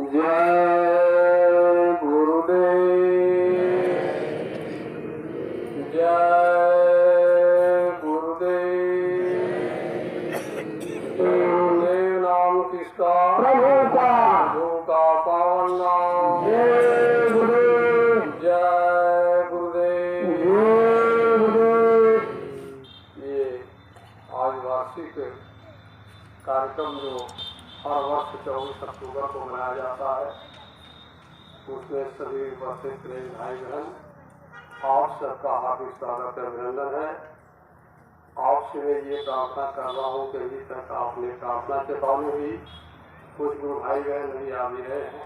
जय गुरुदेव, जय गुरुदेव। गुरुदेव नाम किसका? प्रभु का। प्रभु का पावन नाम। जय गुरुदेव, जय गुरुदेव, जय गुरुदेव। ये आज वार्षिक कार्यक्रम जो हर वर्ष 24 अक्टूबर को मनाया जाता है, उसमें सभी उपस्थित प्रेम भाई बहन आप सबका हार्दिक स्वागत अभिनंदन है। आपसे मैं ये प्रार्थना कर रहा हूँ कि अभी तक आपने प्रार्थना के बावजूद हुई, कुछ गुरु भाई बहन भी आ भी रहे हैं,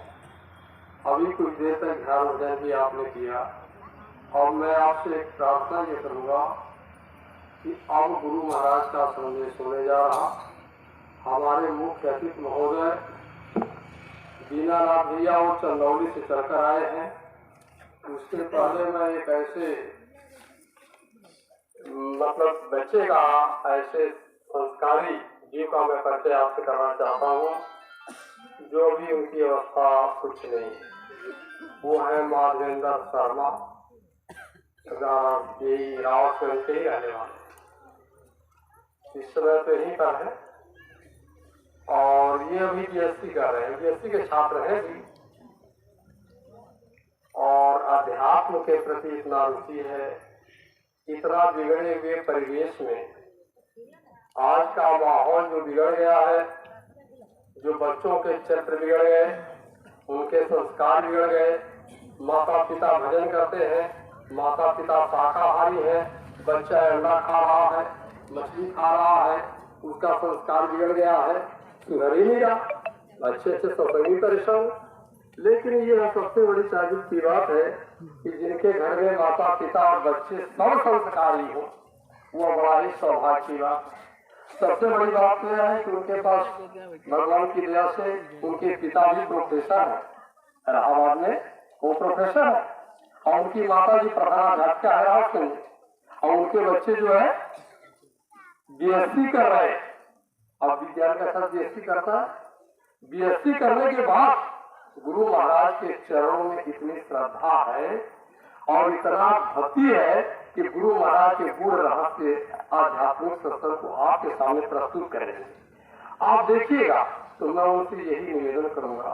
अभी कुछ देर तक ध्यान भजन भी आपने किया। और मैं आपसे एक प्रार्थना ये करूँगा कि अब गुरु महाराज का संदेश होने जा रहा। हमारे मुख्य अतिथि महोदय दीनानाथ भैया वो चंदौली से चलकर आए हैं। उससे पहले मैं एक ऐसे मतलब बच्चे का, ऐसे संस्कारी जीव का मैं परिचय आपसे करना चाहता हूँ, जो भी उनकी अवस्था कुछ नहीं। वो है माधवेंद्र शर्मा, यही रावतगंज के ही रहने वाले, इस समय तो यहीं पर है। और ये अभी बीएससी कर रहे हैं, बीएससी के छात्र हैं भी। और अध्यात्म के प्रति इतना रुचि है, इतना बिगड़े हुए परिवेश में आज का माहौल जो बिगड़ गया है, जो बच्चों के चरित्र बिगड़ गए, उनके संस्कार बिगड़ गए। माता पिता भजन करते हैं, माता पिता शाकाहारी है, बच्चा अंडा खा रहा है, मछली खा रहा है, उसका संस्कार बिगड़ गया है, सुधर ही नहीं रहा, अच्छे अच्छे सभी परेशान। लेकिन ये सबसे बड़ी ताजुब की बात है कि जिनके घर में माता पिता और बच्चे सब संस्कारी हो, वो बड़ा ही सौभाग्य की बात। सबसे बड़ी बात यह है कि उनके पास भगवान की दया से उनके पिता भी प्रोफेसर है, इलाहाबाद में वो प्रोफेसर है, और उनकी माता जी प्रधानाध्यापिका है रावतगंज, और उनके बच्चे जो है बीएससी कर रहे हैं। अब विज्ञान का साथ बीएससी करता है। बीएससी करने के बाद गुरु महाराज के चरणों में इतनी श्रद्धा है और इतना भक्ति है कि गुरु महाराज के गुण रहस्य आध्यात्मिक सत्संग को आपके सामने प्रस्तुत करेंगे। आप देखिएगा तो मैं उनसे यही निवेदन करूंगा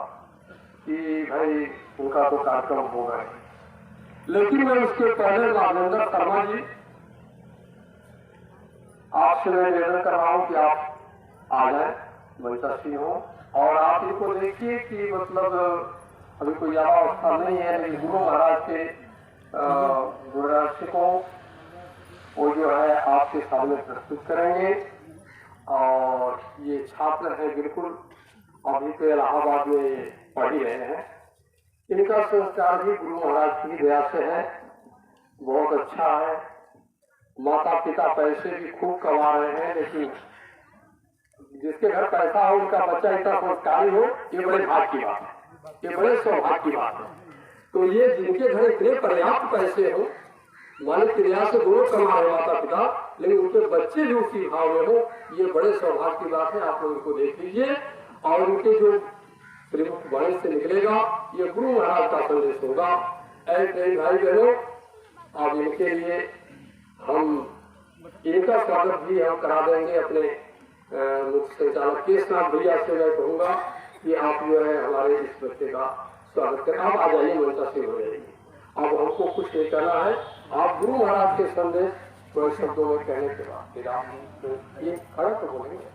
कि भाई उनका तो कार्यक्रम होगा, लेकिन मैं उसके पहले माधवेंद्र शर्मा जी आपसे मैं निवेदन कर रहा हूँ कि आप आ जाए, वैसा हो। और आप इनको देखिए कि मतलब अभी कोई ज्यादा अवस्था नहीं है, लेकिन गुरु महाराज के गुरुदर्शकों वो जो है आपके सामने प्रस्तुत करेंगे। और ये छात्र है, बिल्कुल अभी तो इलाहाबाद में पढ़ ही रहे हैं। इनका संस्कार भी गुरु महाराज की दया से है, बहुत अच्छा है। माता पिता पैसे भी खूब कमा रहे हैं, लेकिन जिसके घर पैसा हो उनका बच्चा इतना संस्कारी हो, ये बड़े भाग्य की बात है, ये बड़े सौभाग्य की बात है। तो ये जिनके घर इतने पर्याप्त पैसे हो, मालिक की दया से दोनों कमा रहे माता पिता, लेकिन उनके बच्चे भी उसी भाव में हो, ये बड़े सौभाग्य की बात है। आप लोग इनको देख लीजिए। और उनके जो प्रमुख वाणी से निकलेगा, ये गुरु महाराज का संदेश होगा। ऐसे भाई बहनों, अब इनके लिए हम इनका स्वागत भी हम करा देंगे। अपने मुख्य संचालक केशनाथ भैया से मैं कहूँगा कि आप जो है हमारे इस बच्चे का स्वागत करें। आप आ जाइए, मनता से हो जाइए। अब हमको कुछ नहीं करना है, आप गुरु महाराज के संदेश थोड़े शब्दों में कहने के बाद फिर आप ये खड़ा तो बोलेंगे।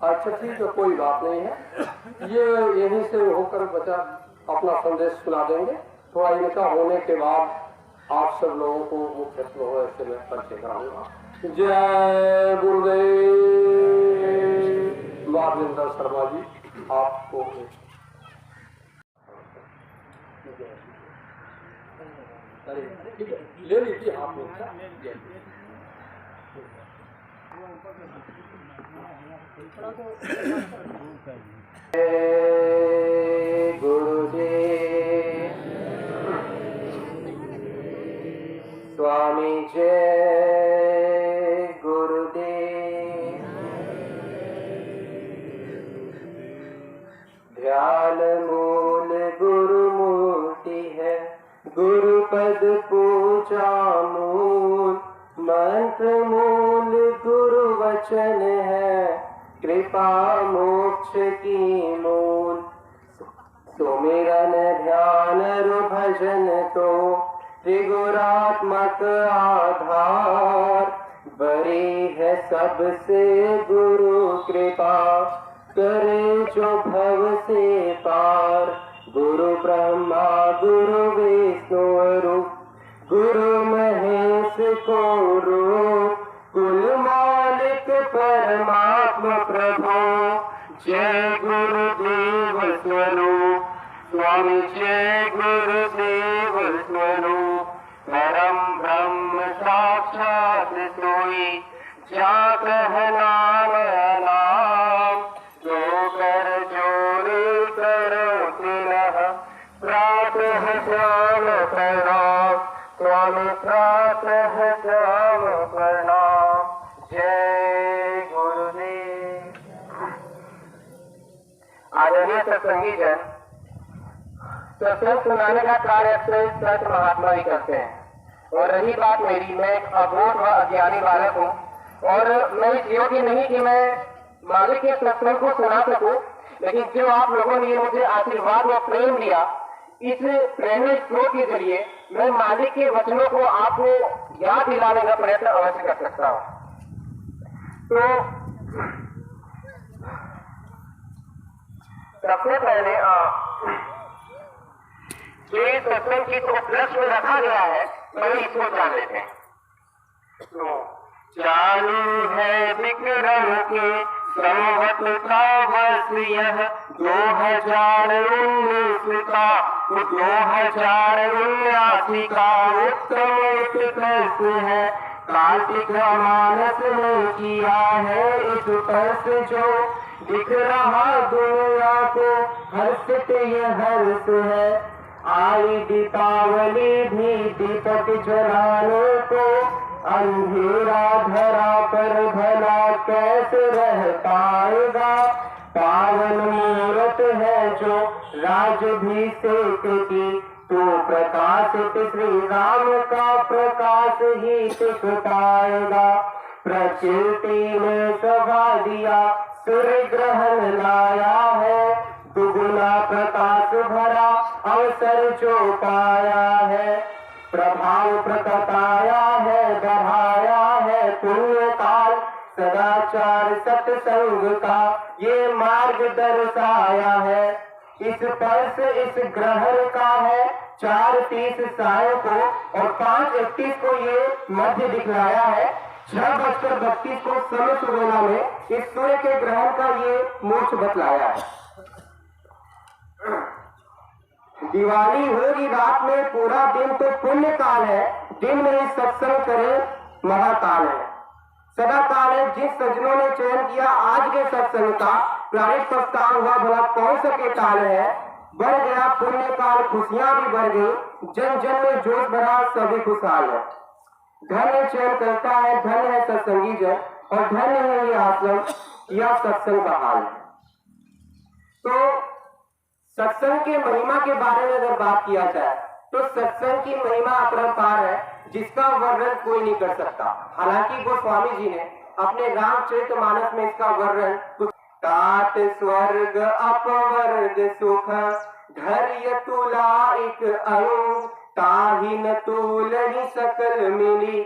अच्छा ठीक है, कोई बात नहीं है, ये यहीं से होकर बच्चा अपना संदेश सुना देंगे। थोड़ा इनका होने के बाद आप सब लोगों को मुख्य से मैं परिचय कराऊंगा। जय गुरुदेव। माधवेंद्र शर्मा जी आपको ले लीजिए आप लोग। गुरुदेव स्वामी जय गुरुदेव। ध्यान मूल गुरुपद पूजा मूल, मंत्र मूल गुरु वचन है, कृपा मोक्ष की मूल। सुमिरन ध्यान रु भजन तो त्रिगुणात्मक आधार, बड़ी है सबसे गुरु कृपा, करे जो भव से पार। गुरु ब्रह्मा गुरु विष्णु रूप, गुरु महेश को रूप, कुल मालिक परमात्मा प्रभु, जय गुरुदेव स्वरूप। स्वामी जय गुरुदेव स्वरूप, परम ब्रह्म साक्षात सोई, जा कह नाम नाम, जो कर जोड़ी करो तिलह, प्रातः श्याम प्रणाम। स्वामी प्रातः श्याम प्रणाम, जय गुरुदेव। आदरणीय सत्संगी जन, सत्संग सुनाने का कार्य अक्सर संत महात्मा ही करते हैं। और रही बात मेरी, मैं एक अबोध व अज्ञानी बालक हूँ और मैं इस योग्य नहीं कि मैं मालिक के सत्संग को सुना सकूं, लेकिन जो आप लोगों ने मुझे आशीर्वाद व प्रेम दिया, इस प्रेम स्रोत के जरिए मैं मालिक के वचनों को आपको याद दिलाने का प्रयत्न अवश्य कर सकता हूँ। तो सबसे पहले जो इस सत्संग की तो उपलक्ष्य में रखा गया है, पहले इसको जान लेते हैं। तो चालू है विक्रम के संवत का वर्ष यह 2019 का, 2079 का उत्तम उत्कर्ष है। कार्तिक मानस ने किया है इस वर्ष जो, दिख रहा दुनिया को हर्षित ये हर्ष है। आई दीपावली भी दीपक जलाने को, अंधेरा धरा पर भला कैसे रह पाएगा। पावन मूरत है जो राजभिषेक की, तो प्रकाशित श्री राम का प्रकाश ही दिख पाएगा। प्रकृति ने सभा दिया सूर्य ग्रहण लाया है, दुगुना प्रकाश भरा अवसर जो पाया है। प्रभाव प्रकटाया है, बढ़ाया है पुण्य काल, सदाचार सत्संग का ये मार्ग दर्शाया है। इस वर्ष इस ग्रहण का है 4:30 साय को और 5:31 को ये मध्य दिखलाया है। 6:32 को समय सुबेला में इस सूर्य के ग्रहण का ये मोक्ष बतलाया है। दिवाली होगी रात में, पूरा दिन तो पुण्य काल है, दिन में ही सत्संग करे महाकाल है। सदा काल है। जिस सज्जनों ने चयन किया आज के सत्संग का, प्रारंभ प्रस्थान हुआ भला कौन सा के काल है। बढ़ गया पुण्य काल, खुशियां भी बढ़ गई, जन जन में जोश भरा, सभी खुशहाल है। धन्य चयन करता है, धन्य है सत्संगी जन, और धन्य है ये आश्रम या सत्संग का हाल है। तो सत्संग के महिमा के बारे में अगर बात किया जाए तो सत्संग की महिमा अपरंपार है, जिसका वर्णन कोई नहीं कर सकता। हालांकि गोस्वामी जी ने अपने रामचरितमानस में इसका वर्णन तात स्वर्ग अपवर्ग सुख, धैर्य तुला एक अंग, ताहि न तुलहि सकल मिली,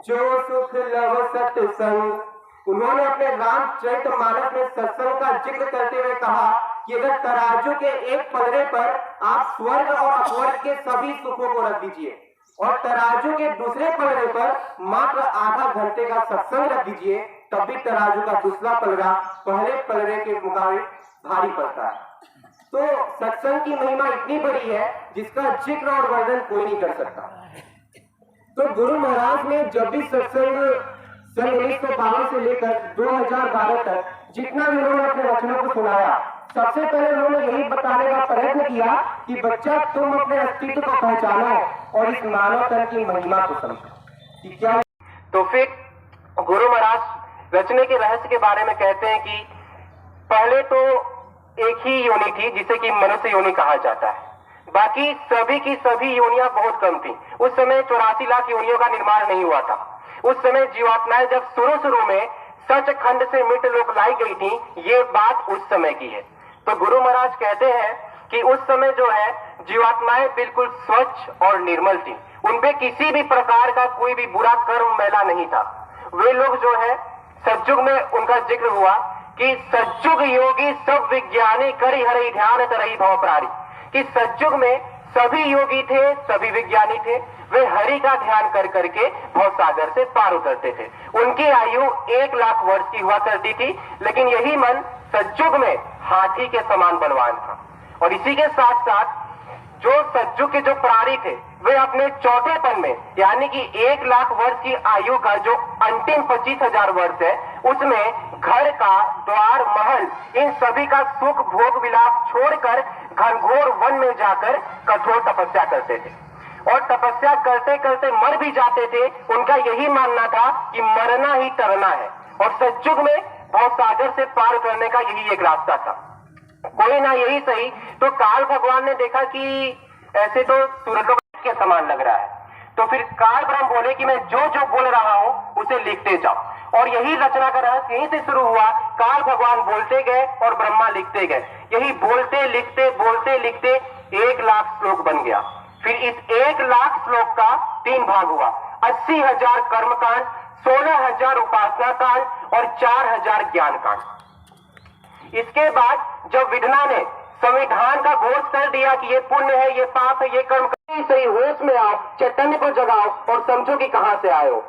जो सुख लव सत्संग। उन्होंने अपने रामचरितमानस में सत्संग का जिक्र करते हुए कहा कि अगर तराजू के एक पलड़े पर आप स्वर्ग और अपवर्ग के सभी सुखों को रख दीजिए और तराजू के दूसरे पलड़े पर मात्र आधा घंटे का सत्संग रख दीजिए, तब भी तराजू का दूसरा पलड़ा पहले पलड़े के मुकाबले भारी पड़ता है। तो सत्संग की महिमा इतनी बड़ी है जिसका जिक्र और वर्णन कोई नहीं कर सकता। तो गुरु महाराज ने जब भी सत्संग सन 1952 से लेकर 2012 तक जितना भी उन्होंने अपने वचनों को सुनाया, सबसे पहले उन्होंने यही बताने का प्रयत्न किया कि बच्चा तुम अपने अस्तित्व को पहचानो और इस मानव तन की महिमा को समझो कि क्या। तो फिर गुरु महाराज रचने के रहस्य के बारे में कहते हैं कि पहले तो एक ही योनि थी जिसे कि मनुष्य योनि कहा जाता है। बाकी सभी की सभी योनियां बहुत कम थी। उस समय 84 लाख योनियों का निर्माण नहीं हुआ था। उस समय जीवात्माएं जब शुरू में सचखंड से मृत लोक लाई गई थी, ये बात उस समय की है। तो गुरु महाराज कहते हैं कि उस समय जो है जीवात्माएं बिल्कुल स्वच्छ और निर्मल थी, उनपे किसी भी प्रकार का कोई भी बुरा कर्म मैला नहीं था। वे लोग जो है सतयुग में उनका जिक्र हुआ कि सतयुग योगी सब विज्ञानी करी हरि ध्यान तरई भव प्रारी, कि सतयुग में सभी योगी थे, सभी विज्ञानी थे, वे हरि का ध्यान कर करके भव सागर से पार उतरते थे। उनकी आयु 1 लाख वर्ष की हुआ करती थी, लेकिन यही मन सतयुग में हाथी के समान बलवान था। और इसी के साथ साथ जो सतयुग के जो प्राणी थे, वे अपने चौथेपन में, यानी कि 1 लाख वर्ष की आयु का जो अंतिम 25,000 वर्ष है, उसमें घर का द्वार महल इन सभी का सुख भोग विलास छोड़कर घनघोर वन में जाकर कठोर तपस्या करते थे। और तपस्या करते करते मर भी जाते थे। उनका यही मानना था कि मरना ही तरना है, और सतयुग में भवसागर से पार करने का यही एक रास्ता था। कोई ना यही सही तो काल भगवान ने देखा कि ऐसे तो सूर्यलोक के समान लग रहा है, तो फिर काल ब्रह्म बोले कि मैं जो जो बोल रहा हूं उसे लिखते जाओ। और यही रचना का रहस्य यहीं से शुरू हुआ। काल भगवान बोलते गए और ब्रह्मा लिखते गए। यही बोलते लिखते 1 लाख श्लोक बन गया। फिर इस 1 लाख श्लोक का 3 भाग हुआ। 80,000 कर्मकांड, 16,000 उपासना कांड और 4,000 ज्ञान कांड। इसके बाद जब विधना ने संविधान का घोष कर दिया कि ये पुण्य है, ये पाप है, ये कर्म सही, होश में आओ, चैतन्य को जगाओ और समझो कि कहां से आए हो।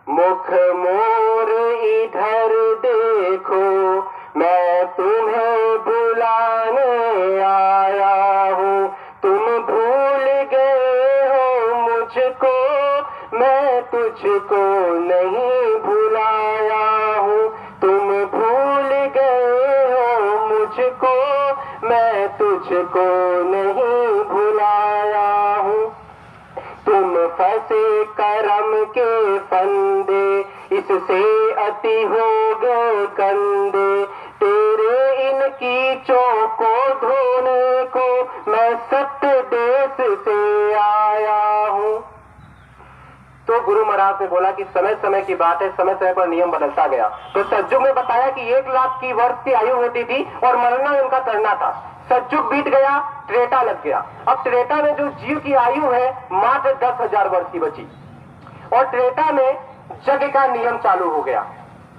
मुख मोर इधर देखो, मैं तुम्हें बुलाने आया हूँ। तुम भूल गए हो मुझको, मैं तुझको नहीं भुलाया हूँ। तुम भूल गए हो मुझको, मैं तुझको नहीं भुलाया हूँ। तुम फंसे करम के फंदे, इससे अति हो गए कंदे। तेरे इन कीचों को धोने को मैं सत्य देश से आया हूँ। तो गुरु महाराज ने बोला कि समय समय की बात है, समय समय पर नियम बदलता गया। तो सतयुग में बताया कि 1 लाख की वर्ष की आयु होती थी और मरना उनका करना था। सतयुग बीत गया, त्रेता लग गया। अब त्रेता में जो जीव की आयु है मात्र 10,000 वर्ष की बची, और त्रेता में यज्ञ का नियम चालू हो गया।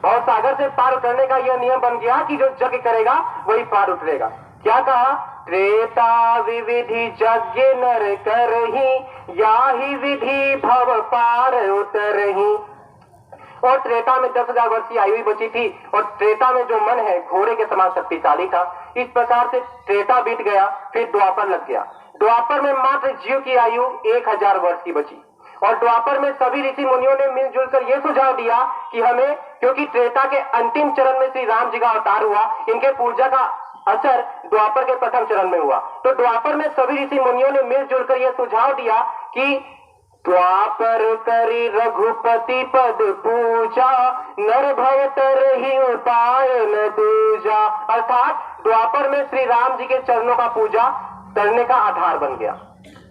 भव सागर से पार करने का यह नियम बन गया कि जो यज्ञ करेगा वही पार उतरेगा। क्या कहा? त्रेता विविधि यज्ञ नर करही, याही विधि भव पार उतरही। और त्रेता में 10,000 वर्ष की आयु ही बची थी, और त्रेता में जो मन है घोड़े के समान शक्तिशाली था। इस प्रकार से त्रेता बीत गया, फिर द्वापर लग गया। द्वापर में मात्र जीव की आयु 1,000 वर्ष की बची, और द्वापर में सभी ऋषि मुनियों ने मिलजुल कर यह सुझाव दिया कि हमें, क्योंकि त्रेता के अंतिम चरण में श्री राम जी का अवतार हुआ, इनके पूजा का असर द्वापर के प्रथम चरण में हुआ। तो द्वापर में सभी ऋषि मुनियों ने मिलजुल कर यह सुझाव दिया कि द्वापर करी रघुपति पद पूजा, नर भव तरहि उपाय न दूजा। अर्थात द्वापर में श्री राम जी के चरणों का पूजा करने का आधार बन गया।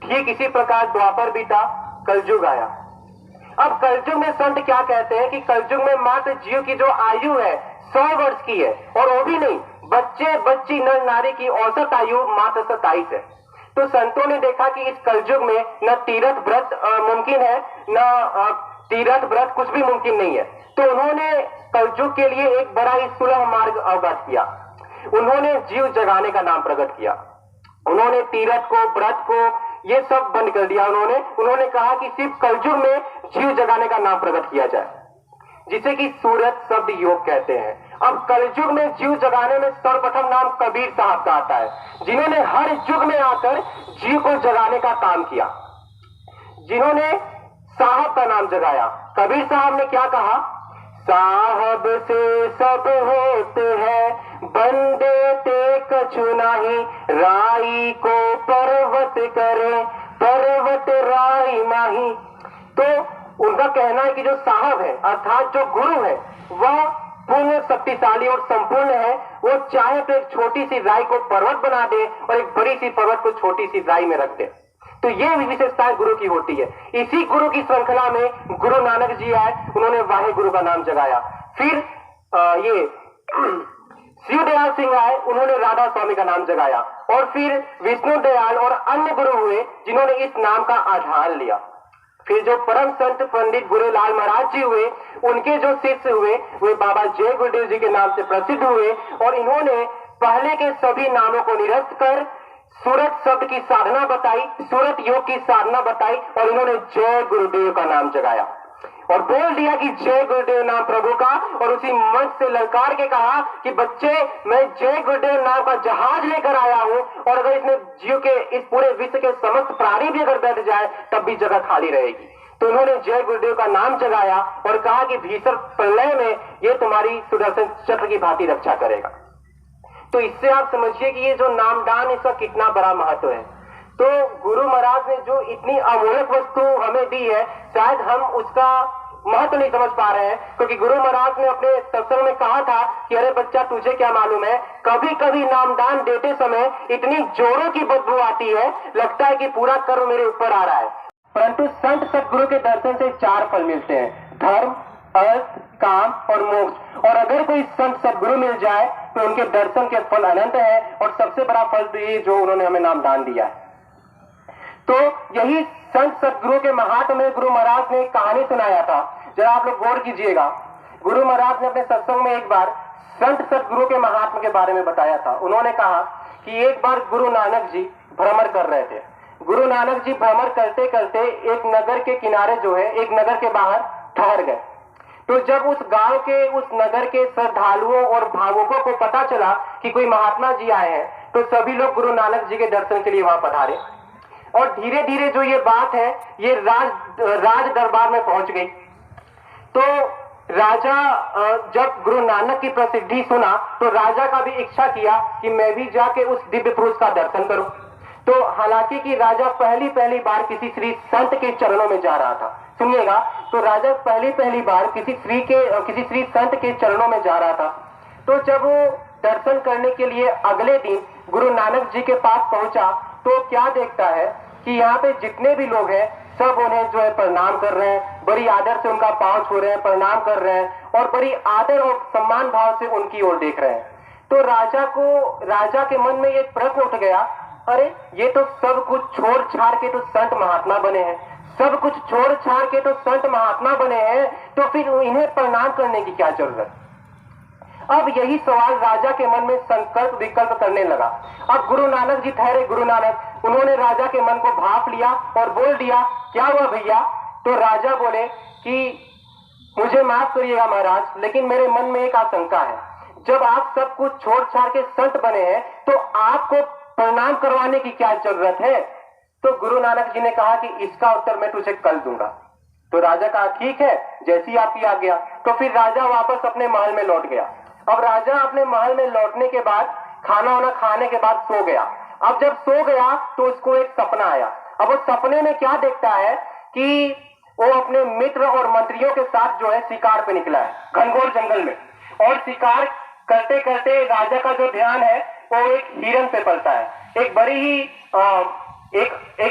ठीक इसी प्रकार द्वापर बीता, कलयुग आया। अब कलयुग में संत क्या कहते हैं कि कलयुग में मात्र जीव की जो आयु है 100 वर्ष की है, और वो भी नहीं, बच्चे बच्ची नर नारी की औसत आयु मात्र 27 है। तो संतों ने देखा कि इस कलयुग में न तीर्थ व्रत मुमकिन है, न तीर्थ व्रत कुछ भी मुमकिन नहीं है। तो उन्होंने कलयुग के लिए एक बड़ा ही सुलभ मार्ग अवगत किया। उन्होंने जीव जगाने का नाम प्रकट किया। उन्होंने तीर्थ को, व्रत को, ये सब बंद कर दिया। उन्होंने कहा कि सिर्फ कलयुग में जीव जगाने का नाम प्रकट किया जाए, जिसे कि सूरत शब्द योग कहते हैं। अब कलयुग में जीव जगाने में सर्वप्रथम नाम कबीर साहब का आता है, जिन्होंने हर युग में आकर जीव को जगाने का काम किया, जिन्होंने साहब का नाम जगाया। कबीर साहब ने क्या कहा? साहब से सब होते हैं, बंदे ते कछु नाही, राई को पर्वत करे, पर्वत राई माही। तो उनका कहना है कि जो साहब है, अर्थात जो गुरु है, वह पूर्ण शक्तिशाली और संपूर्ण है, वो चाहे तो एक छोटी सी राई को पर्वत बना दे और एक बड़ी सी पर्वत को छोटी सी राई में रख दे। तो ये विशेषताएं गुरु की होती है। इसी गुरु की श्रृंखला में गुरु नानक जी आए, उन्होंने वाहे गुरु का नाम जगाया। फिर ये शिव दयाल सिंह आए, उन्होंने राधा स्वामी का नाम जगाया। और फिर विष्णु दयाल और अन्य गुरु हुए जिन्होंने इस नाम का आधार लिया। फिर जो परम संत पंडित गुरुलाल महाराज जी हुए, उनके जो शिष्य हुए वे बाबा जय गुरुदेव जी के नाम से प्रसिद्ध हुए और इन्होंने पहले के सभी नामों को निरस्त कर सूरत शब्द की साधना बताई, सूरत योग की साधना बताई और इन्होंने जय गुरुदेव का नाम जगाया और बोल दिया कि जय गुरुदेव नाम प्रभु का। और उसी मंच से ललकार के कहा कि बच्चे, मैं जय गुरुदेव नाम का जहाज लेकर आया हूं और अगर इसमें जीव के इस पूरे विश्व के समस्त प्राणी भी अगर बैठ जाए तब भी जगह खाली रहेगी। तो उन्होंने जय गुरुदेव का नाम जगाया और कहा कि भीषण प्रलय में ये तुम्हारी सुदर्शन चक्र की भांति रक्षा करेगा। तो इससे आप समझिए कि ये जो नामदान, इसका कितना बड़ा महत्व है। तो गुरु महाराज ने जो इतनी अमूल्य वस्तु हमें दी है, शायद हम उसका महत्व नहीं समझ पा रहे हैं, क्योंकि गुरु महाराज ने अपने सत्संग में कहा था कि अरे बच्चा, तुझे क्या मालूम है, कभी कभी नामदान देते समय इतनी जोरों की बदबू आती है, लगता है कि पूरा कर्म मेरे ऊपर आ रहा है। परंतु संत सदगुरु के दर्शन से 4 फल मिलते हैं, धर्म, अर्थ, काम और मोक्ष। और अगर कोई संत सदगुरु मिल जाए तो उनके दर्शन के फल अनंत है और सबसे बड़ा फल तो ये जो उन्होंने हमें नामदान दिया है। तो यही संत सदगुरु के महात्म में गुरु महाराज ने एक कहानी सुनाया था, जरा आप लोग गौर कीजिएगा। गुरु महाराज ने अपने सत्संग में एक बार संत सदगुरु के महात्म के बारे में बताया था। उन्होंने कहा कि एक बार गुरु नानक जी भ्रमण कर रहे थे। गुरु नानक जी भ्रमण करते करते एक नगर के किनारे जो है, एक नगर के बाहर ठहर गए। तो जब उस गांव के, उस नगर के श्रद्धालुओं और भावुकों को पता चला कि कोई महात्मा जी आए हैं, तो सभी लोग गुरु नानक जी के दर्शन के लिए वहां पधारे। और धीरे धीरे जो ये बात है ये राज दरबार में पहुंच गई। तो राजा जब गुरु नानक की प्रसिद्धि सुना तो राजा का भी इच्छा किया कि मैं भी जाके उस दिव्य पुरुष का दर्शन करूं। तो हालांकि कि राजा पहली बार किसी श्री संत के चरणों में जा रहा था, सुनिएगा, तो राजा पहली बार किसी श्री संत के चरणों में जा रहा था। तो जब वो दर्शन करने के लिए अगले दिन गुरु नानक जी के पास पहुंचा तो क्या देखता है कि यहाँ पे जितने भी लोग हैं सब उन्हें जो है प्रणाम कर रहे हैं, बड़ी आदर से उनका पांव छू रहे हैं, प्रणाम कर रहे हैं और बड़ी आदर और सम्मान भाव से उनकी ओर देख रहे हैं। तो राजा के मन में एक प्रश्न उठ गया, अरे ये तो सब कुछ छोड़ छाड़ के तो संत महात्मा बने हैं, सब कुछ छोड़ छाड़ के तो संत महात्मा बने हैं, तो फिर इन्हें प्रणाम करने की क्या जरूरत। अब यही सवाल राजा के मन में संकल्प विकल्प करने लगा। अब गुरु नानक जी ठहरे, गुरु नानक, उन्होंने राजा के मन को भाप लिया और बोल दिया, क्या हुआ भैया। तो राजा बोले कि मुझे माफ करिएगा महाराज, लेकिन मेरे मन में एक आशंका है, जब आप सब कुछ छोड़ छाड़ के संत बने हैं तो आपको प्रणाम करवाने की क्या जरूरत है। तो गुरु नानक जी ने कहा कि इसका उत्तर मैं तुझे कल दूंगा। तो राजा कहा ठीक है, जैसी आपकी आज्ञा। तो फिर राजा वापस अपने महल में लौट गया। अब राजा अपने महल में लौटने के बाद खाना वाना खाने के बाद सो गया। अब जब सो गया तो उसको एक सपना आया। अब उस सपने में क्या देखता है कि वो अपने मित्र और मंत्रियों के साथ जो है शिकार पे निकला है घनघोर जंगल में, और शिकार करते करते राजा का जो ध्यान है वो एक हिरन पे पड़ता है। एक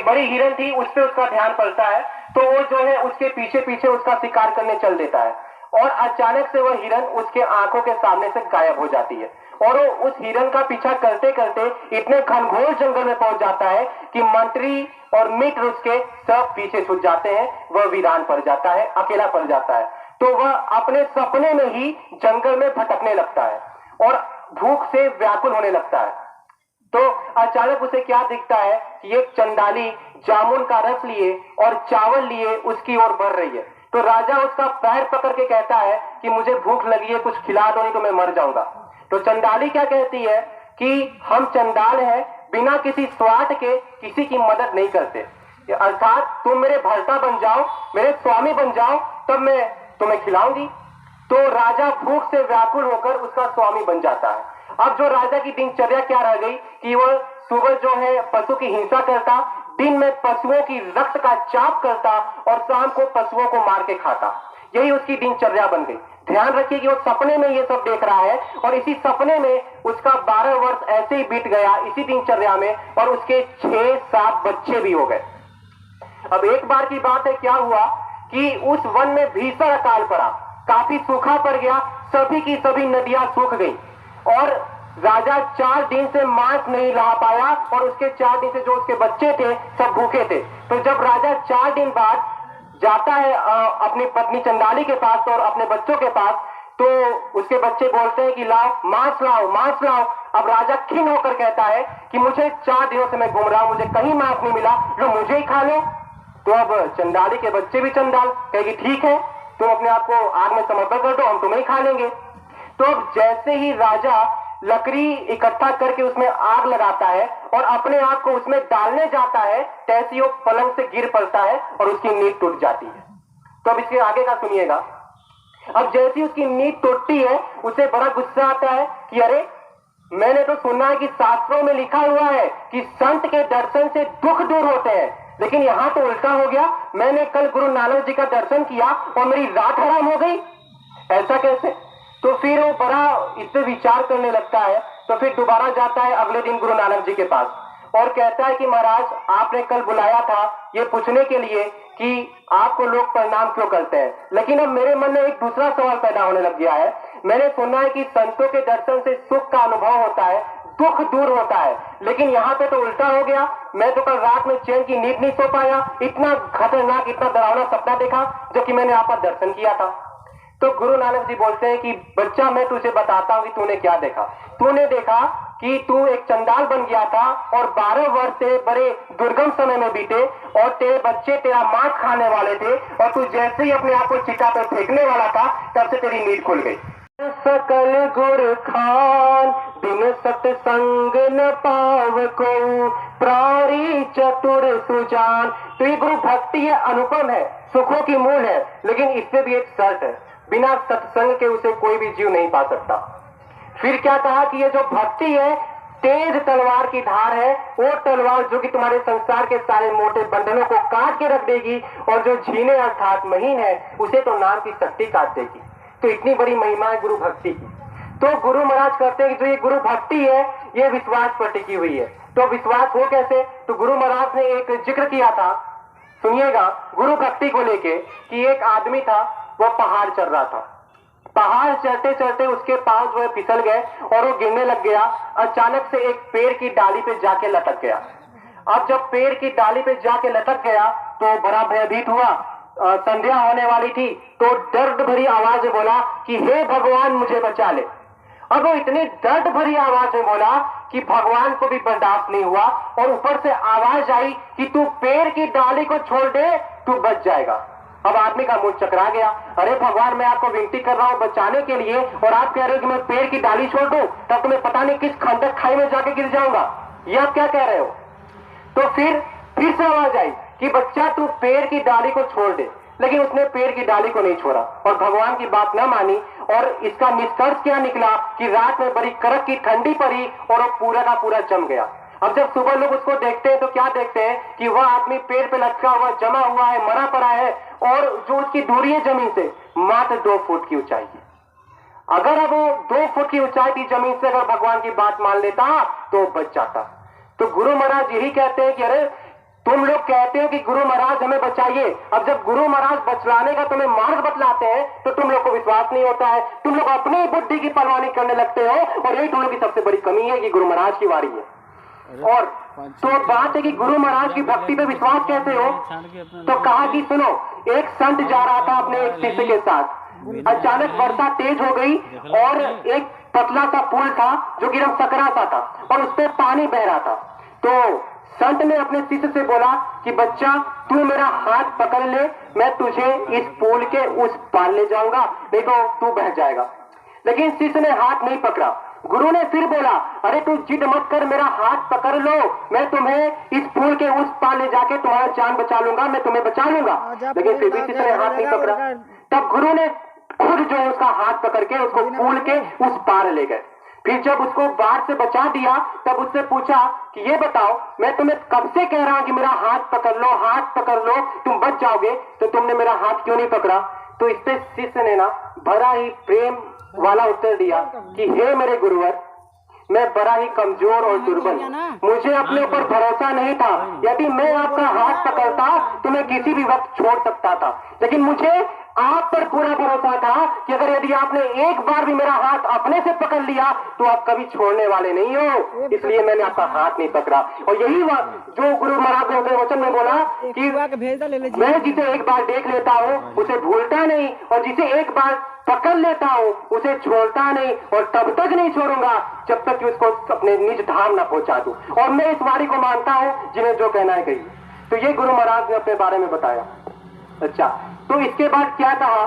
बड़ी हिरन थी, उस पे उसका ध्यान पड़ता है, तो वो जो है उसके पीछे पीछे उसका शिकार करने चल देता है और अचानक से वह हिरन उसके आंखों के सामने से गायब हो जाती है। और वो उस हिरन का पीछा करते करते इतने घनघोर जंगल में पहुंच जाता है कि मंत्री और मित्र उसके सब पीछे छूट जाते हैं। वह वीरान पड़ जाता है, अकेला पड़ जाता है। तो वह अपने सपने में ही जंगल में भटकने लगता है और भूख से व्याकुल होने लगता है। तो अचानक उसे क्या दिखता है कि एक चंडाली जामुन का रस लिए और चावल लिए उसकी ओर बढ़ रही है। तो राजा उसका पैर पकड़ के कहता है कि मुझे भूख लगी है, कुछ खिला दो नहीं तो मैं मर जाऊंगा। तो चंडाली क्या कहती है कि हम चंडाल हैं, बिना किसी स्वार्थ के किसी की मदद नहीं करते, अर्थात तुम मेरे भर्ता बन जाओ, मेरे स्वामी बन जाओ, तब मैं तुम्हें खिलाऊंगी। तो राजा भूख से व्याकुल होकर उसका स्वामी बन जाता है। अब जो राजा की दिनचर्या क्या रह गई कि वह सुबह जो है पशु की हिंसा करता, दिन में पशुओं की रक्त का चाप करता और शाम को पशुओं को मार के खाता। यही उसकी दिनचर्या बन गई। ध्यान रखिए कि वो सपने में ये सब देख रहा है और इसी सपने में उसका 12 वर्ष ऐसे ही बीत गया इसी दिनचर्या में और उसके 6-7 बच्चे भी हो गए। अब एक बार की बात है, क्या हुआ कि उस वन में भीषण अकाल पड़ा, काफी सूखा पड़ गया, सभी की सभी नदियां सूख गई और राजा 4 दिन से मांस नहीं ला पाया और उसके 4 दिन से जो उसके बच्चे थे सब भूखे थे। तो जब राजा 4 दिन बाद जाता है अपनी पत्नी चंडाली के पास और अपने बच्चों के पास, तो उसके बच्चे बोलते हैं कि लाओ मांस लाओ मांस लाओ। अब राजा खिन्न होकर कहता है कि मुझे 4 दिनों से मैं घूम रहा हूं, मुझे कहीं मांस नहीं मिला, लो मुझे ही खा लो। तो अब चंडाली के बच्चे भी चंडाल कहेगी ठीक है, तुम अपने आप को आग में समर्पण कर दो, हम तुम्हें ही खा लेंगे। तो अब जैसे ही राजा लकड़ी इकट्ठा करके उसमें आग लगाता है और अपने आप को उसमें डालने जाता है, तैसे वो पलंग से गिर पड़ता है और उसकी नींद टूट जाती है। तो अब इसके आगे का सुनिएगा। अब जैसी उसकी नींद टूटती है उसे बड़ा गुस्सा आता है कि अरे मैंने तो सुना है कि शास्त्रों में लिखा हुआ है कि संत के दर्शन से दुख दूर होते हैं, लेकिन यहां तो उल्टा हो गया। मैंने कल गुरु नानक जी का दर्शन किया और मेरी रात हराम हो गई, ऐसा कैसे? तो फिर वो बड़ा इससे विचार करने लगता है। तो फिर दोबारा जाता है अगले दिन गुरु नानक जी के पास और कहता है कि महाराज आपने कल बुलाया था ये पूछने के लिए कि आपको लोग प्रणाम क्यों करते हैं, लेकिन अब मेरे मन में एक दूसरा सवाल पैदा होने लग गया है। मैंने सुना है कि संतों के दर्शन से सुख का अनुभव होता है, दुख दूर होता है, लेकिन यहाँ पे तो उल्टा हो गया। मैं तो कल रात में चैन की नींद नहीं सो पाया, इतना खतरनाक इतना डरावना सपना देखा जो कि मैंने आपका दर्शन किया था। तो गुरु नानक जी बोलते हैं कि बच्चा मैं तुझे बताता हूं कि तूने क्या देखा। तूने देखा कि तू एक चंडाल बन गया था और 12 वर्ष से बड़े दुर्गम समय में बीते और तेरे बच्चे तेरा मांस खाने वाले थे और तू जैसे ही अपने आप को चिता पर फेंकने वाला था तब से तेरी नींद खुल गई। सकल गुर खान बिन सत्संग न पाव को प्रारी चतुर सुजान। तो ये गुरु भक्ति है, अनुपम है, सुखों की मूल है, लेकिन इससे भी एक शर्त है, बिना सत्संग के उसे कोई भी जीव नहीं पा सकता। फिर क्या कहा कि ये जो भक्ति है तेज तलवार की धार है, वो तलवार जो कि तुम्हारे संसार के सारे मोटे बंधनों को काट के रख देगी और जो झीने अर्थात महीन है उसे तो नाम की शक्ति काट देगी। तो इतनी बड़ी महिमा है गुरु भक्ति की। तो गुरु महाराज कहते हैं कि जो ये गुरु भक्ति है ये विश्वास पर टिकी हुई है। तो विश्वास हो कैसे? तो गुरु महाराज ने एक जिक्र किया था, सुनिएगा, गुरु भक्ति को लेके कि एक आदमी था, वो पहाड़ चढ़ रहा था। पहाड़ चढ़ते चढ़ते उसके पांव जो है फिसल गए और वो गिरने लग गया। अचानक से एक पेड़ की डाली पे जाके लटक गया। अब जब पेड़ की डाली पे जाके लटक गया तो बड़ा भयभीत हुआ। संध्या होने वाली थी तो दर्द भरी आवाज में बोला कि हे भगवान मुझे बचा ले। अब वो इतनी दर्द भरी आवाज में बोला कि भगवान को भी बर्दाश्त नहीं हुआ और ऊपर से आवाज आई कि तू पेड़ की डाली को छोड़ दे, तू बच जाएगा। अब आदमी का मुंह चकरा गया, अरे भगवान मैं आपको विनती कर रहा हूं बचाने के लिए और आप कह रहे हो कि मैं पेड़ की डाली छोड़ दूं, तब तुम्हें पता नहीं किस खंडक खाई में जाके गिर जाऊंगा, ये आप क्या कह रहे हो? तो फिर से आवाज आई कि बच्चा तू पेड़ की डाली को छोड़ दे, लेकिन उसने पेड़ की डाली को नहीं छोड़ा और भगवान की बात न मानी। और इसका निष्कर्ष क्या निकला कि रात में बड़ी कड़क की ठंडी पड़ी और वो पूरा का पूरा जम गया। अब जब सुबह लोग उसको देखते हैं तो क्या देखते हैं कि वह आदमी पेड़ पे लटका हुआ जमा हुआ है, मरा पड़ा है और जो उसकी दूरी है जमीन से मात्र 2 फुट की ऊंचाई की। अगर अब वो 2 फुट की ऊंचाई थी जमीन से, अगर भगवान की बात मान लेता तो बच जाता। तो गुरु महाराज यही कहते हैं कि अरे तुम लोग कहते हो कि गुरु महाराज हमें बचाइए, अब जब गुरु महाराज बचलाने का तुम्हें मार्ग बतलाते हैं तो तुम लोग को विश्वास नहीं होता है, तुम लोग अपनी बुद्धि की परवानी करने लगते हो और यही तुम लोग की सबसे बड़ी कमी है कि गुरु महाराज की वारी है। और तो बात है कि गुरु महाराज की भक्ति पे विश्वास कैसे हो? तो कहा कि सुनो, एक संत जा रहा था अपने एक शिष्य के साथ, अचानक वर्षा तेज हो गई और एक पतला सा पुल था जो कि एकदम सकरा सा था और उस पर पानी बह रहा था। तो संत ने अपने शिष्य से बोला कि बच्चा तू मेरा हाथ पकड़ ले, मैं तुझे इस पुल के उस पार ले जाऊंगा, नहीं तो तू बह जाएगा। लेकिन शिष्य ने हाथ नहीं पकड़ा। गुरु ने फिर बोला अरे तू जिद मत कर, मेरा हाथ पकड़ लो, मैं तुम्हें इस पुल के उस पार ले जाके तुम्हारा जान बचा लूंगा, मैं तुम्हें बचा लूंगा। लेकिन फिर भी शिष्य ने हाथ नहीं पकड़ा। तब गुरु ने खुद जो है उसका हाथ पकड़ के उसको पुल के उस पार ले गए। फिर जब उसको बाढ़ से बचा दिया तब उससे पूछा कि ये बताओ मैं तुम्हें कब से कह रहा हूं कि मेरा हाथ पकड़ लो, हाथ पकड़ लो, तुम बच जाओगे, तो तुमने मेरा हाथ क्यों नहीं पकड़ा? तो इस पे शिष्य ने ना बड़ा ही प्रेम वाला उत्तर दिया कि हे मेरे गुरुवर, मैं बड़ा ही कमजोर और दुर्बल, मुझे अपने ऊपर भरोसा नहीं था। यदि मैं आपका हाथ पकड़ता तो मैं किसी भी वक्त छोड़ सकता था, लेकिन मुझे आप पर पूरा भरोसा था कि अगर यदि आपने एक बार भी मेरा हाथ अपने से पकड़ लिया तो आप कभी छोड़ने वाले नहीं हो, इसलिए मैंने आपका हाथ नहीं पकड़ा। और यही जो गुरु महाराज ने अपने वचन में बोला कि मैं जिसे एक बार देख लेता हूँ उसे भूलता नहीं, और जिसे एक बार पकड़ लेता हूँ उसे छोड़ता नहीं, और तब तक नहीं छोड़ूंगा जब तक कि उसको अपने निज धाम ना पहुंचा दूं। और मैं इस वाणी को मानता हूँ जिन्हें जो कहना है कही। तो ये गुरु महाराज ने अपने बारे में बताया। अच्छा, तो इसके बाद क्या कहा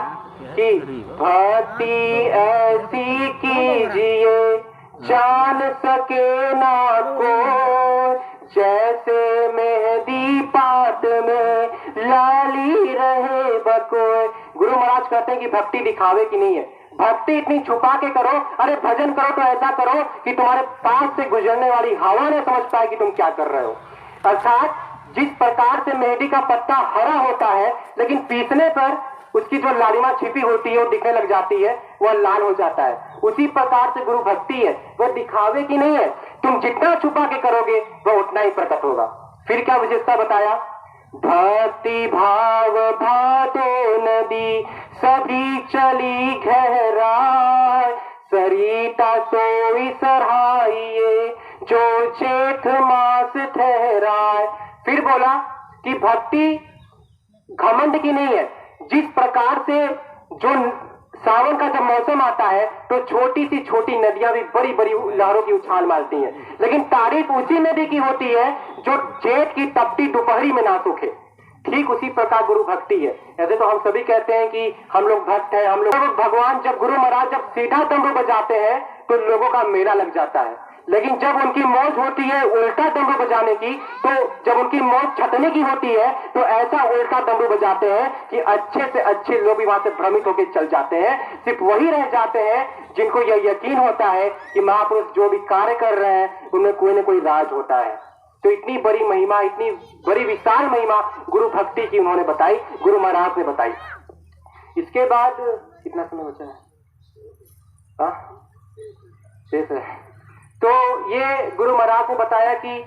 कि भक्ति ऐसी कीजिए जान सके ना कोई, जैसे मेहंदी पात में लाली रहे बकोय। गुरु महाराज कहते हैं कि भक्ति दिखावे की नहीं है, भक्ति इतनी छुपा के करो। अरे भजन करो तो ऐसा करो कि तुम्हारे पास से गुजरने वाली हवा न समझ पाए कि तुम क्या कर रहे हो। अर्थात जिस प्रकार से मेहंदी का पत्ता हरा होता है लेकिन पीसने पर उसकी जो लालिमा छिपी होती है वो दिखने लग जाती है, वह लाल हो जाता है, उसी प्रकार से गुरु भक्ति है, वह दिखावे की नहीं है। तुम जितना छुपा के करोगे वह उतना ही प्रकट होगा। फिर क्या विशेषता बताया? भक्ति भाव भातो नदी सभी चली गहराई, सरिता सोई सराइए जो जेठ मास ठहराए। फिर बोला कि भक्ति घमंड की नहीं है। जिस प्रकार से जो सावन का जब मौसम आता है तो छोटी सी छोटी नदियां भी बड़ी बड़ी लहरों की उछाल मारती हैं, लेकिन तारीफ उसी नदी की होती है जो जेठ की तपती दोपहरी में ना सूखे। ठीक उसी प्रकार गुरु भक्ति है। ऐसे तो हम सभी कहते हैं कि हम लोग भक्त हैं, हम लोग भगवान। जब गुरु महाराज जब सीधा डमरू बजाते हैं तो लोगों का मेला लग जाता है, लेकिन जब उनकी मौज होती है उल्टा डमरू बजाने की, तो जब उनकी मौज छटने की होती है तो ऐसा उल्टा डमरू बजाते हैं कि अच्छे से अच्छे लोग भी वहां से भ्रमित होकर चल जाते हैं। सिर्फ वही रह जाते हैं जिनको यह यकीन होता है कि महापुरुष जो भी कार्य कर रहे हैं उनमें कोई न कोई राज होता है। तो इतनी बड़ी महिमा, इतनी बड़ी विशाल महिमा गुरु भक्ति की उन्होंने बताई, गुरु महाराज ने बताई। इसके बाद कितना समय बचा है? शेष है। तो ये गुरु महाराज ने बताया कि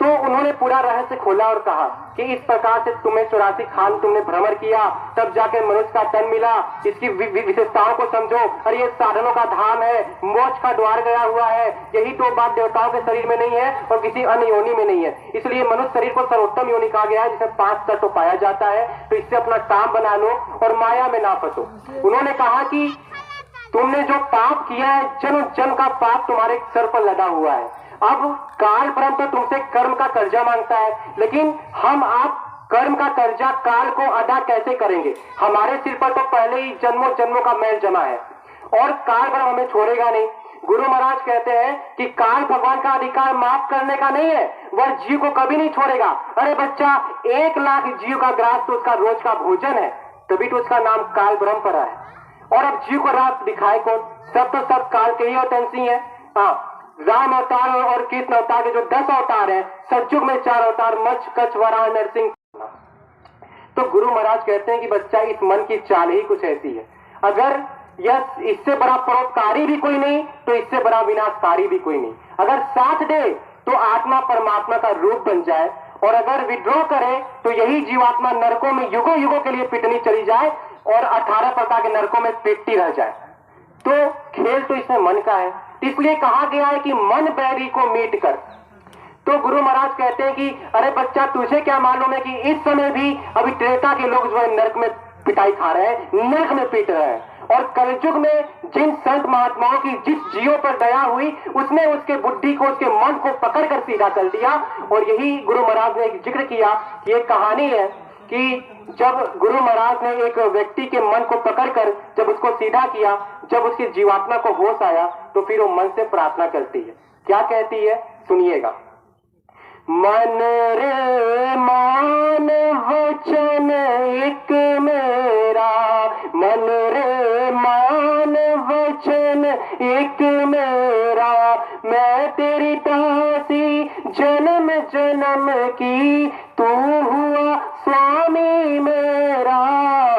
तो उन्होंने पूरा रहस्य खोला और कहा कि इस प्रकार से तुम्हें 84 खान तुमने भ्रमण किया, तब जाके मनुष्य का तन मिला। इसकी विशेषताओं को समझो। और ये साधनों का धाम है, मोक्ष का द्वार गया हुआ है। यही तो बात देवताओं के शरीर में नहीं है और किसी अन्य योनि में नहीं है। इसलिए मनुष्य शरीर को सर्वोत्तम योनि कहा गया है, जिसमें 5 तत्व पाया जाता है। तो इससे अपना काम बना लो और माया में ना फंसो। उन्होंने कहा कि तुमने जो पाप किया है, जन्म जन्म का पाप तुम्हारे सर पर लगा हुआ है। अब काल ब्रह्म तो तुमसे कर्म का कर्जा मांगता है, लेकिन हम आप कर्म का कर्जा काल को अदा कैसे करेंगे? हमारे सिर पर तो पहले ही जन्मों जन्मों का मैल जमा है और काल ब्रह्म हमें छोड़ेगा नहीं। गुरु महाराज कहते हैं कि काल भगवान का अधिकार माफ करने का नहीं है, वह जीव को कभी नहीं छोड़ेगा। अरे बच्चा, 1 लाख जीव का ग्रास तो उसका रोज का भोजन है, तभी तो उसका नाम काल ब्रह्म पड़ा है। और अब जीव को रात दिखाए कौन? सब तो सब काल के ही अवतंसी है। राम अवतार और कृष्ण अवतार के जो 10 अवतार हैं, सतयुग में 4 अवतार, मत्स्य कच्छ वराह नरसिंह। तो गुरु महाराज कहते हैं कि बच्चा, इस मन की चाल ही कुछ ऐसी है। अगर यह इससे बड़ा परोपकारी भी कोई नहीं तो इससे बड़ा विनाशकारी भी कोई नहीं। अगर साथ दे तो आत्मा परमात्मा का रूप बन जाए, और अगर विद्रोह करे तो यही जीवात्मा नरकों में युगों युगों के लिए पिटनी चली जाए और 18 प्रकार के नरकों में पिटती रह जाए। तो खेल तो इसमें मन का है। इसलिए कहा गया है कि मन बैरी को मीट कर। तो गुरु महाराज कहते हैं कि अरे बच्चा, तुझे क्या मालूम है कि इस समय भी अभी त्रेता के लोग जो है नरक में पिटाई खा रहे हैं, नरक में पीट रहे हैं। और कलयुग में जिन संत महात्माओं की जिस जीव पर दया हुई, उसने उसके बुद्धि को, उसके मन को पकड़कर सीधा कर दिया। और यही गुरु महाराज ने एक जिक्र किया कि एक कहानी है कि जब गुरु महाराज ने एक व्यक्ति के मन को पकड़कर जब उसको सीधा किया, जब उसकी जीवात्मा को होश आया, तो फिर वो मन से प्रार्थना करती है। क्या कहती है? सुनिएगा। मन रे मान वचन एक मेरा, मन रे मान वचन एक मेरा, मैं तेरी दासी जन्म जन्म की, तू हुआ स्वामी मेरा।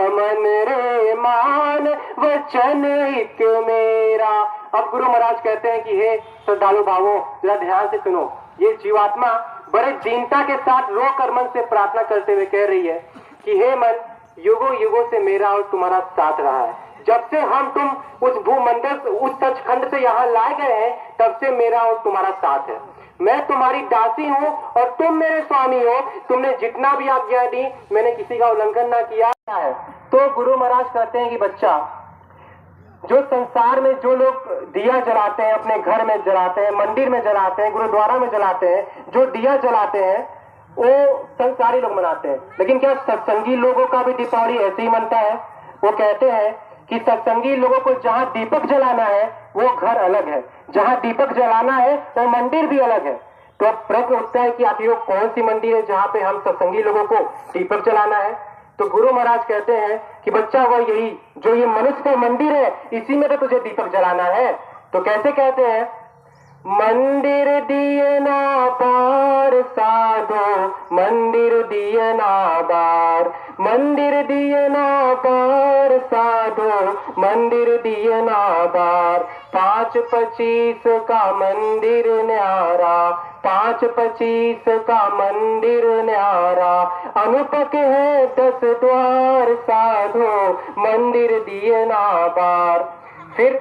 मन रे मान वचन वचन एक मेरा। अब गुरु महाराज कहते हैं कि हे श्रद्धालु भावों, जरा ध्यान से सुनो। ये जीवात्मा बड़े दीनता के साथ रो कर मन से प्रार्थना करते हुए कह रही है कि हे मन, युगों युगों से मेरा और तुम्हारा साथ रहा है। जब से हम तुम उस भूमंडल उस सचखंड से यहाँ लाए गए हैं, तब से मेरा और तुम्हारा साथ है। मैं तुम्हारी दासी हूँ और तुम मेरे स्वामी हो। तुमने जितना भी आज्ञा दी, मैंने किसी का उल्लंघन ना किया है। तो गुरु महाराज कहते हैं कि बच्चा, जो संसार में जो लोग दिया जलाते हैं, अपने घर में जलाते हैं, मंदिर में जलाते हैं, गुरुद्वारा में जलाते हैं, जो दिया जलाते हैं वो संसारी लोग मनाते हैं। लेकिन क्या सत्संगी लोगों का भी दीपावली ऐसे ही मनता है? वो कहते हैं कि सत्संगी लोगों को जहाँ दीपक जलाना है वो घर अलग है, जहाँ दीपक जलाना है वो मंदिर भी अलग है। तो अब प्रश्न उठता है कि आखिर कौन सी मंदिर है जहाँ पे हम सत्संगी लोगों को दीपक जलाना है? तो गुरु महाराज कहते हैं कि बच्चा, वह यही जो ये मनुष्य का मंदिर है, इसी में तो तुझे दीपक जलाना है। तो कैसे कहते हैं? मंदिर दिए ना बार साधो, मंदिर दिए ना बार, मंदिर दिए ना बार साधो, मंदिर दिए ना बार। 5-25 का मंदिर न्यारा, 5-25 का मंदिर न्यारा, अनुपक है 10 द्वार साधो, मंदिर दिए ना बार। फिर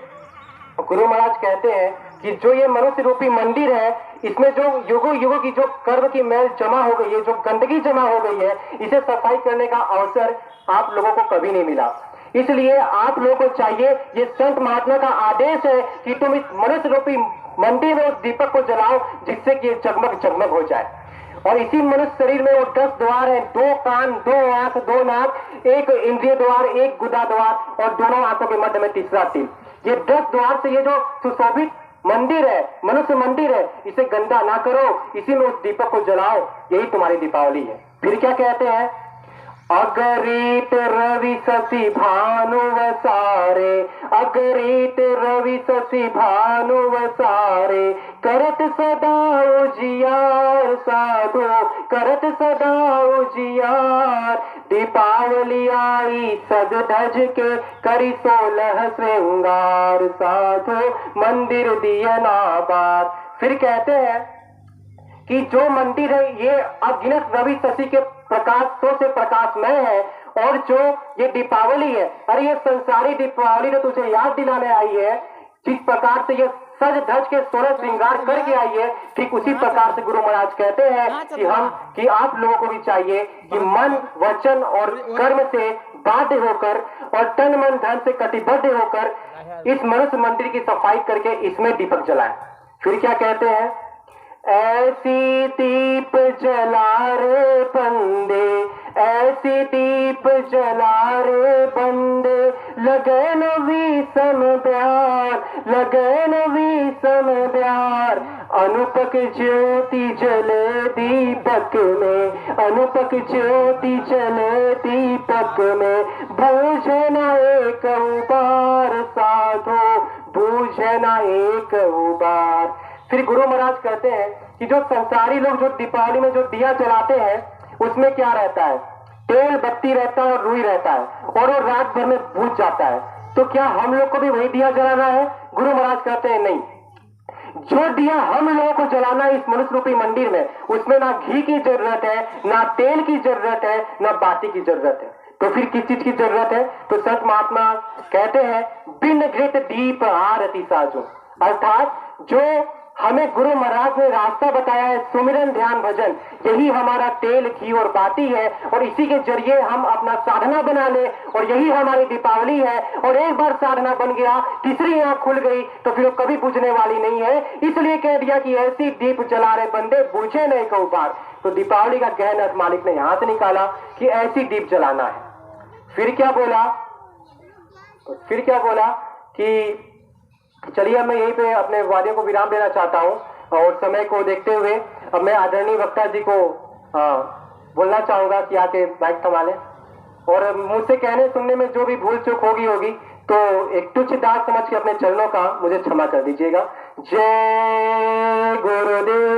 गुरु महाराज कहते हैं कि जो ये मनुष्य रूपी मंदिर है, इसमें जो युगों युगों की जो कर्म की मैल जमा हो गई है, जो गंदगी जमा हो गई है, इसे सफाई करने का अवसर आप लोगों को कभी नहीं मिला। इसलिए आप लोगों को चाहिए, ये संत महात्मा का आदेश है कि तुम इस मनुष्य रूपी मंदिर में उस दीपक को जलाओ, जिससे कि जगमग जगमग हो जाए। और इसी मनुष्य शरीर में वो 10 द्वार है, 2 कान, 2 आंख, 2 नाक, 1 इंद्रिय द्वार, 1 गुदा द्वार और दोनों आंखों के मध्य में तीसरा तिल। ये 10 द्वार से ये जो सुशोभित मंदिर है, मनुष्य मंदिर है, इसे गंदा ना करो, इसी में उस दीपक को जलाओ, यही तुम्हारी दीपावली है। फिर क्या कहते हैं? अगरीत रवि शशि भानु वसारे, अगरीत रवि शशि भानु वसारे, करत सदा उजियार साधो, करत सदा उजियार। दीपावली आई सज धज के, करी 16 श्रृंगार साधो, मंदिर दिया ना बार। फिर कहते हैं कि जो मंदिर है ये अगिनत रवि शशि के प्रकाशों से प्रकाशमय है, और जो ये दीपावली है, अरे ये संसारी दीपावली तो तुझे याद दिलाने आई है। जिस प्रकार से ये सज धज के 16 श्रृंगार करके आई है, ठीक उसी प्रकार से गुरु महाराज कहते हैं कि आप लोगों को भी चाहिए कि मन, वचन और कर्म से बाध्य होकर और तन मन धन से कटिबद्ध होकर इस मनुष्य मंदिर की सफाई करके इसमें दीपक जलाएं। फिर क्या कहते हैं? ऐसी दीप जला रे बंदे, ऐसी दीप जला रे बंदे, लगन विषम प्यार, लगन विषम प्यार। अनुपक ज्योति जले दीपक में, अनुपक ज्योति जले दीपक में, बूझना एक बार साधो, बूझना एक बार। फिर गुरु महाराज कहते हैं कि जो संसारी लोग जो दीपावली में जो दिया जलाते हैं, उसमें क्या रहता है? तेल बत्ती रहता है और रुई रहता है, और वो रात भर में बुझ जाता है। तो क्या हम लोग को भी वही दिया जलाना है? गुरु महाराज कहते हैं नहीं। जो दिया हम लोगों को जलाना है इस मनुष्य रूपी मंदिर में, उसमें ना घी की जरूरत है, ना तेल की जरूरत है, ना बाती की जरूरत है। तो फिर किस चीज की जरूरत है? तो संत महात्मा कहते हैं, बिन घृत दीप आरती साजो। अर्थात जो हमें गुरु महाराज ने रास्ता बताया है, सुमिरन ध्यान भजन, यही हमारा तेल घी और बाती है, और इसी के जरिए हम अपना साधना बना ले, और यही हमारी दीपावली है। और एक बार साधना बन गया, तीसरी आंख खुल गई, तो फिर वो कभी बुझने वाली नहीं है। इसलिए कह दिया कि ऐसी दीप जला रहे बंदे, बुझे नहीं को बार। तो दीपावली का गहन अर्थ मालिक ने यहां से निकाला कि ऐसी दीप जलाना है। फिर क्या बोला? फिर क्या बोला कि चलिए मैं यहीं पे अपने वादियों को विराम देना चाहता हूं, और समय को देखते हुए अब मैं आदरणीय वक्ता जी को बोलना चाहूंगा कि आके माइक थमा लें, और मुझसे कहने सुनने में जो भी भूल चूक होगी तो एक तुच्छ दास समझ के अपने चरणों का मुझे क्षमा कर दीजिएगा। जय गुरुदेव।